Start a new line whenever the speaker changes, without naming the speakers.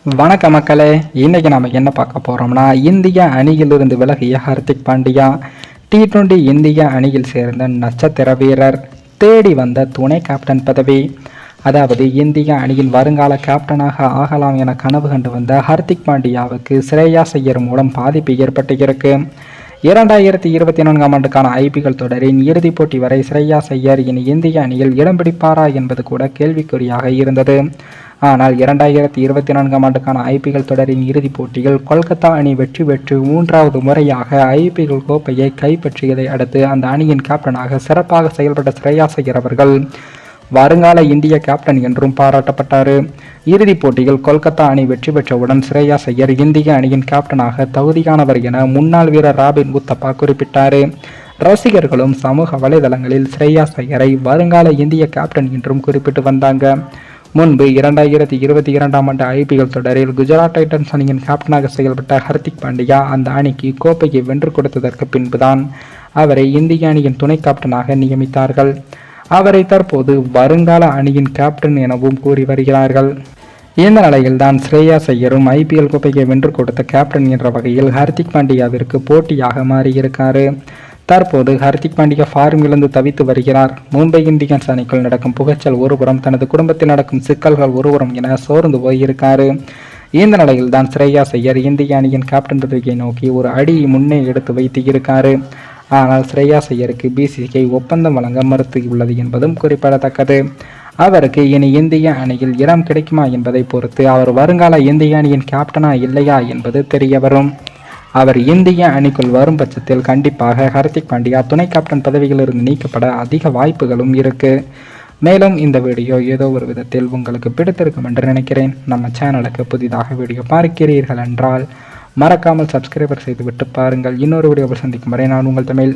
வணக்க மக்களே. இன்னைக்கு நாம என்ன பார்க்க போறோம்னா, இந்திய அணியிலிருந்து விலகிய ஹர்திக் பாண்டியா T20 இந்திய அணியில் சேர்ந்த நட்சத்திர வீரர். தேடி வந்த துணை கேப்டன் பதவி. அதாவது இந்திய அணியின் வருங்கால கேப்டனாக ஆகலாம் என கனவு கண்டு வந்த ஹர்திக் பாண்டியாவுக்கு ஸ்ரேயாஸ் ஐயர் மூலம் பாதிப்பு ஏற்பட்டு இருக்கு. 2024ஆம் ஆண்டுக்கான IPL தொடரின் இறுதிப் போட்டி வரை ஸ்ரேயாஸ் ஐயர் இனி இந்திய அணியில் இடம் பிடிப்பாரா என்பது கூட கேள்விக்குறியாக இருந்தது. ஆனால் 2024ஆம் ஆண்டுக்கான IPL தொடரின் இறுதிப் போட்டியில் கொல்கத்தா அணி வெற்றி பெற்று 3வது முறையாக IPL கோப்பையை கைப்பற்றியதை அடுத்து அந்த அணியின் கேப்டனாக சிறப்பாக செயல்பட்ட ஸ்ரேயாஸ் ஐயர் அவர்கள் வருங்கால இந்திய கேப்டன் என்றும் பாராட்டப்பட்டார். இறுதிப் போட்டியில் கொல்கத்தா அணி வெற்றி பெற்றவுடன் ஸ்ரேயாஸ் ஐயர் இந்திய அணியின் கேப்டனாக தகுதியானவர் என முன்னாள் வீரர் ராபின் உத்தப்பா குறிப்பிட்டார். ரசிகர்களும் சமூக வலைதளங்களில் ஸ்ரேயாஸ் ஐயரை வருங்கால இந்திய கேப்டன் என்றும் குறிப்பிட்டு வந்தாங்க. முன்பு 2022ஆம் ஆண்டு IPL தொடரில் குஜராத் டைட்டன்ஸ் அணியின் கேப்டனாக செயல்பட்ட ஹர்திக் பாண்டியா அந்த அணிக்கு கோப்பையை வென்று கொடுத்ததற்கு பின்புதான் அவரை இந்திய அணியின் துணை கேப்டனாக நியமித்தார்கள். அவரை தற்போது வருங்கால அணியின் கேப்டன் எனவும் கூறி வருகிறார்கள். இந்த நிலையில்தான் ஸ்ரேயாஸ் ஐயரும் IPL கோப்பையை வென்று கொடுத்த கேப்டன் என்ற வகையில் ஹர்திக் பாண்டியாவிற்கு போட்டியாக மாறியிருக்காரு. தற்போது ஹர்திக் பாண்டியா ஃபார்ம் இழந்து தவித்து வருகிறார். மும்பை இந்தியன்ஸ் அணிக்குள் நடக்கும் புகைச்சல் ஒருபுறம், தனது குடும்பத்தில் நடக்கும் சிக்கல்கள் ஒருபுறம் என சோர்ந்து போயிருக்காரு. இந்த நிலையில் தான் ஸ்ரேயாஸ் ஐயர் இந்திய அணியின் கேப்டன் பதவியை நோக்கி ஒரு அடி முன்னே எடுத்து வைத்து இருக்காரு. ஆனால் ஸ்ரேயாஸ் ஐயருக்கு BCCI ஒப்பந்தம் வழங்க மறுத்துள்ளது என்பதும் குறிப்பிடத்தக்கது. அவருக்கு இனி இந்திய அணியில் இடம் கிடைக்குமா என்பதை பொறுத்து அவர் வருங்கால இந்திய அணியின் கேப்டனா இல்லையா என்பது தெரிய வரும். அவர் இந்திய அணிக்குள் வரும் பட்சத்தில் கண்டிப்பாக ஹர்திக் பாண்டியா துணை கேப்டன் பதவியிலிருந்து நீக்கப்பட அதிக வாய்ப்புகளும் இருக்கு. மேலும் இந்த வீடியோ ஏதோ ஒரு விதத்தில் உங்களுக்கு பிடித்திருக்கும் என்று நினைக்கிறேன். நம்ம சேனலுக்கு புதிதாக வீடியோ பார்க்கிறீர்கள் என்றால் மறக்காமல் சப்ஸ்கிரைபர் செய்துவிட்டு பாருங்கள். இன்னொரு வீடியோவில் சந்திக்கும் வரை நான் உங்கள் தமிழ்.